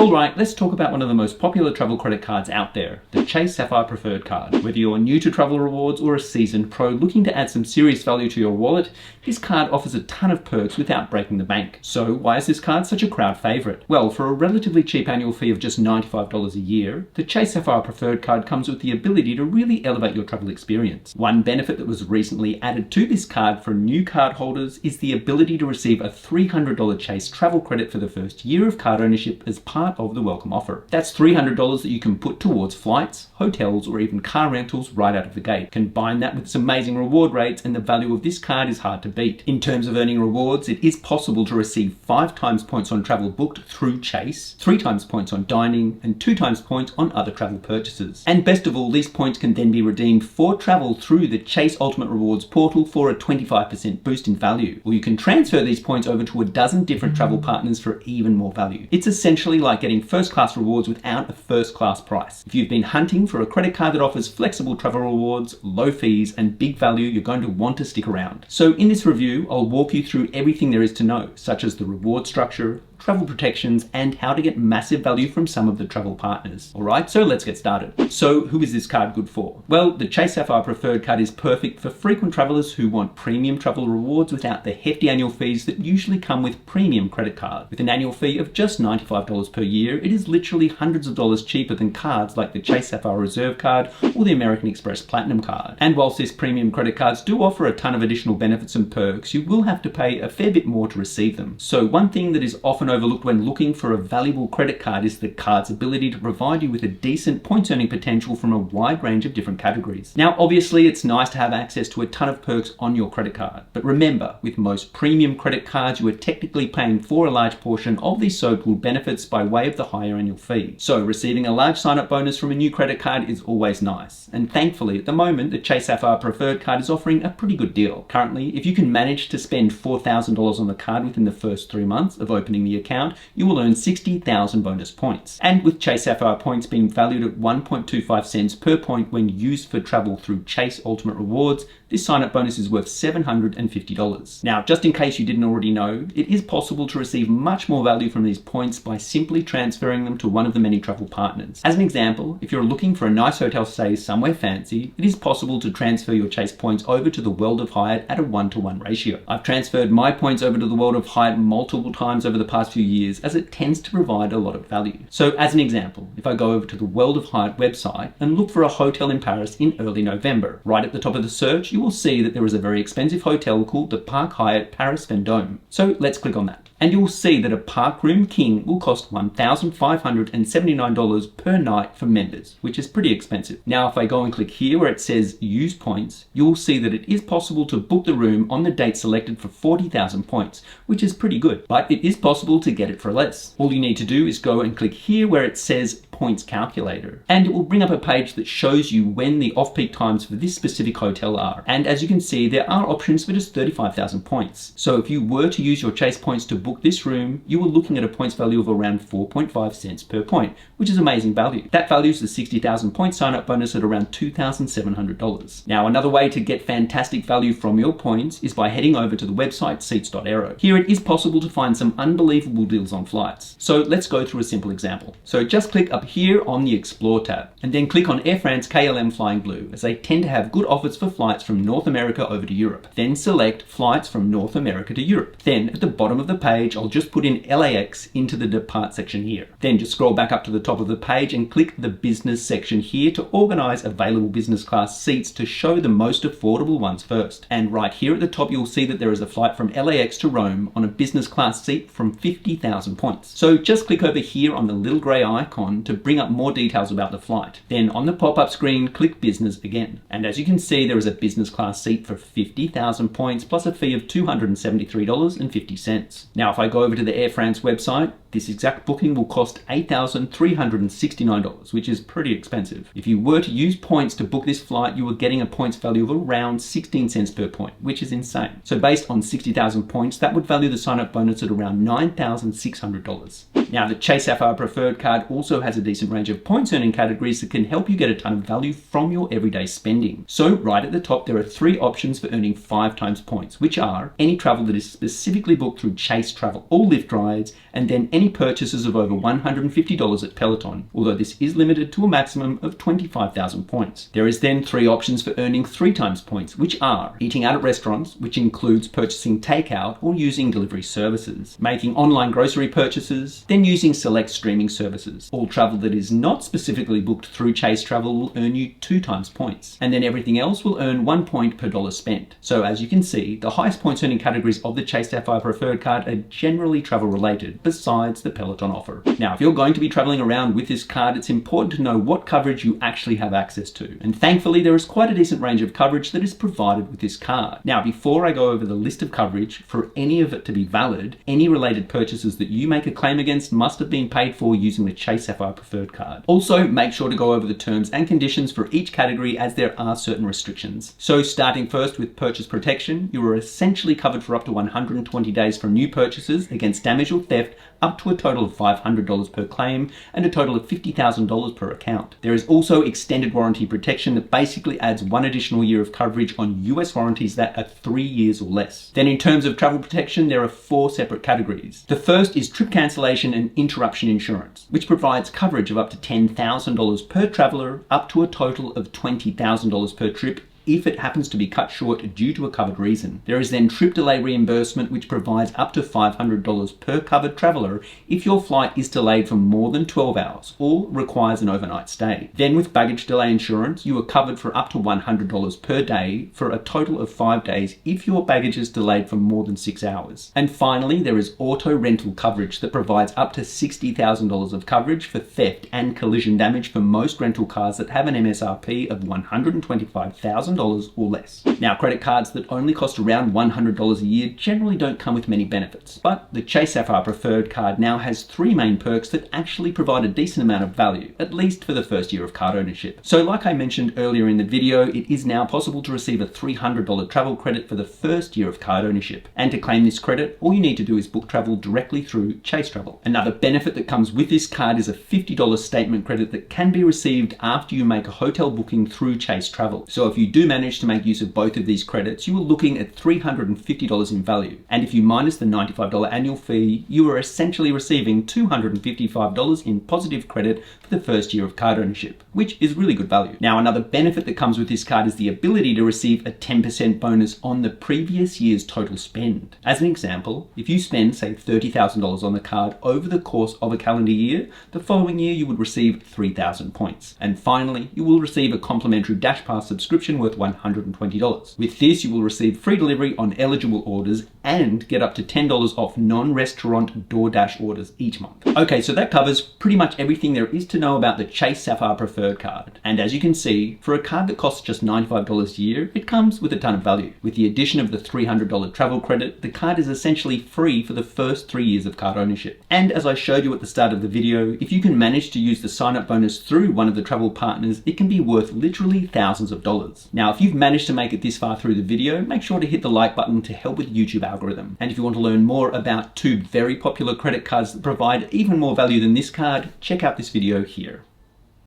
Alright, let's talk about one of the most popular travel credit cards out there, the Chase Sapphire Preferred card. Whether you're new to travel rewards or a seasoned pro looking to add some serious value to your wallet, this card offers a ton of perks without breaking the bank. So why is this card such a crowd favourite? Well, for a relatively cheap annual fee of just $95 a year, the Chase Sapphire Preferred card comes with the ability to really elevate your travel experience. One benefit that was recently added to this card for new card holders is the ability to receive a $300 Chase travel credit for the first year of card ownership as part of the welcome offer. That's $300 that you can put towards flights, hotels, or even car rentals right out of the gate. Combine that with some amazing reward rates and the value of this card is hard to beat. In terms of earning rewards, it is possible to receive 5 times points on travel booked through Chase, 3 times points on dining, and 2 times points on other travel purchases. And best of all, these points can then be redeemed for travel through the Chase Ultimate Rewards portal for a 25% boost in value. Or you can transfer these points over to a dozen different travel partners for even more value. It's essentially like getting first-class rewards without a first-class price. If you've been hunting for a credit card that offers flexible travel rewards, low fees, and big value, you're going to want to stick around. So in this review, I'll walk you through everything there is to know, such as the reward structure, travel protections, and how to get massive value from some of the travel partners. Alright, so let's get started. So who is this card good for? Well, the Chase Sapphire Preferred card is perfect for frequent travelers who want premium travel rewards without the hefty annual fees that usually come with premium credit cards. With an annual fee of just $95 per year, it is literally hundreds of dollars cheaper than cards like the Chase Sapphire Reserve card or the American Express Platinum card. And whilst these premium credit cards do offer a ton of additional benefits and perks, you will have to pay a fair bit more to receive them. So one thing that is often overlooked when looking for a valuable credit card is the card's ability to provide you with a decent points earning potential from a wide range of different categories. Now, obviously, it's nice to have access to a ton of perks on your credit card, but remember, with most premium credit cards, you are technically paying for a large portion of these so-called benefits by way of the higher annual fee. So receiving a large sign-up bonus from a new credit card is always nice. And thankfully, at the moment, the Chase Sapphire Preferred card is offering a pretty good deal. Currently, if you can manage to spend $4,000 on the card within the first 3 months of opening the account, you will earn 60,000 bonus points. And with Chase Sapphire points being valued at 1.25 cents per point when used for travel through Chase Ultimate Rewards, this sign-up bonus is worth $750. Now, just in case you didn't already know, it is possible to receive much more value from these points by simply transferring them to one of the many travel partners. As an example, if you're looking for a nice hotel stay somewhere fancy, it is possible to transfer your Chase points over to the World of Hyatt at a 1-to-1 ratio. I've transferred my points over to the World of Hyatt multiple times over the past few years, as it tends to provide a lot of value. So as an example, if I go over to the World of Hyatt website and look for a hotel in Paris in early November, right at the top of the search, you will see that there is a very expensive hotel called the Park Hyatt Paris Vendôme. So let's click on that. And you will see that a Park Room King will cost $1,579 per night for members, which is pretty expensive. Now, if I go and click here where it says use points, you will see that it is possible to book the room on the date selected for 40,000 points, which is pretty good, but it is possible to get it for less. All you need to do is go and click here where it says points calculator, and it will bring up a page that shows you when the off-peak times for this specific hotel are. And as you can see, there are options for just 35,000 points. So if you were to use your Chase points to book this room, you were looking at a points value of around 4.5 cents per point, which is amazing value. That values the 60,000 point sign-up bonus at around $2,700. Now, another way to get fantastic value from your points is by heading over to the website seats.aero. Here it is possible to find some unbelievable deals on flights. So let's go through a simple example. So just click up here on the Explore tab, and then click on Air France KLM Flying Blue, as they tend to have good offers for flights from North America over to Europe. Then select flights from North America to Europe. Then at the bottom of the page, I'll just put in LAX into the depart section here. Then just scroll back up to the top of the page and click the business section here to organize available business class seats to show the most affordable ones first. And right here at the top, you'll see that there is a flight from LAX to Rome on a business class seat from 50,000 points. So just click over here on the little gray icon to bring up more details about the flight. Then on the pop-up screen, click business again. And as you can see, there is a business class seat for 50,000 points plus a fee of $273.50. Now, if I go over to the Air France website, this exact booking will cost $8,369, which is pretty expensive. If you were to use points to book this flight, you were getting a points value of around 16 cents per point, which is insane. So based on 60,000 points, that would value the sign-up bonus at around $9,600. Now, the Chase Sapphire Preferred card also has a decent range of points earning categories that can help you get a ton of value from your everyday spending. So right at the top, there are 3 options for earning 5 times points, which are any travel that is specifically booked through Chase Travel or Lyft rides, and then any purchases of over $150 at Peloton, although this is limited to a maximum of 25,000 points. There is then 3 options for earning 3 times points, which are eating out at restaurants, which includes purchasing takeout or using delivery services, making online grocery purchases, then using select streaming services. All travel that is not specifically booked through Chase Travel will earn you 2 times points, and then everything else will earn 1 point per dollar spent. So as you can see, the highest points earning categories of the Chase Sapphire Preferred card are generally travel related, besides the Peloton offer. Now, if you're going to be traveling around with this card, it's important to know what coverage you actually have access to. And thankfully, there is quite a decent range of coverage that is provided with this card. Now, before I go over the list of coverage, for any of it to be valid, any related purchases that you make a claim against must have been paid for using the Chase Sapphire Preferred card. Also, make sure to go over the terms and conditions for each category, as there are certain restrictions. So starting first with purchase protection, you are essentially covered for up to 120 days for new purchases against damage or theft, up to a total of $500 per claim and a total of $50,000 per account. There is also extended warranty protection that basically adds 1 additional year of coverage on US warranties that are 3 years or less. Then in terms of travel protection, there are 4 separate categories. The first is trip cancellation and interruption insurance, which provides coverage of up to $10,000 per traveler, up to a total of $20,000 per trip if it happens to be cut short due to a covered reason. There is then trip delay reimbursement, which provides up to $500 per covered traveler if your flight is delayed for more than 12 hours or requires an overnight stay. Then with baggage delay insurance, you are covered for up to $100 per day for a total of 5 days if your baggage is delayed for more than 6 hours. And finally, there is auto rental coverage that provides up to $60,000 of coverage for theft and collision damage for most rental cars that have an MSRP of $125,000 or less. Now, credit cards that only cost around $100 a year generally don't come with many benefits, but the Chase Sapphire Preferred card now has 3 main perks that actually provide a decent amount of value, at least for the first year of card ownership. So like I mentioned earlier in the video, it is now possible to receive a $300 travel credit for the first year of card ownership. And to claim this credit, all you need to do is book travel directly through Chase Travel. Another benefit that comes with this card is a $50 statement credit that can be received after you make a hotel booking through Chase Travel. So if you do manage to make use of both of these credits, you are looking at $350 in value. And if you minus the $95 annual fee, you are essentially receiving $255 in positive credit for the first year of card ownership, which is really good value. Now, another benefit that comes with this card is the ability to receive a 10% bonus on the previous year's total spend. As an example, if you spend, say, $30,000 on the card over the course of a calendar year, the following year you would receive 3,000 points. And finally, you will receive a complimentary Dash Pass subscription worth $120. With this, you will receive free delivery on eligible orders and get up to $10 off non-restaurant DoorDash orders each month. Okay, so that covers pretty much everything there is to know about the Chase Sapphire Preferred card. And as you can see, for a card that costs just $95 a year, it comes with a ton of value. With the addition of the $300 travel credit, the card is essentially free for the first 3 years of card ownership. And as I showed you at the start of the video, if you can manage to use the sign-up bonus through one of the travel partners, it can be worth literally thousands of dollars. Now, if you've managed to make it this far through the video, make sure to hit the like button to help with the YouTube algorithm. And if you want to learn more about 2 very popular credit cards that provide even more value than this card, check out this video here.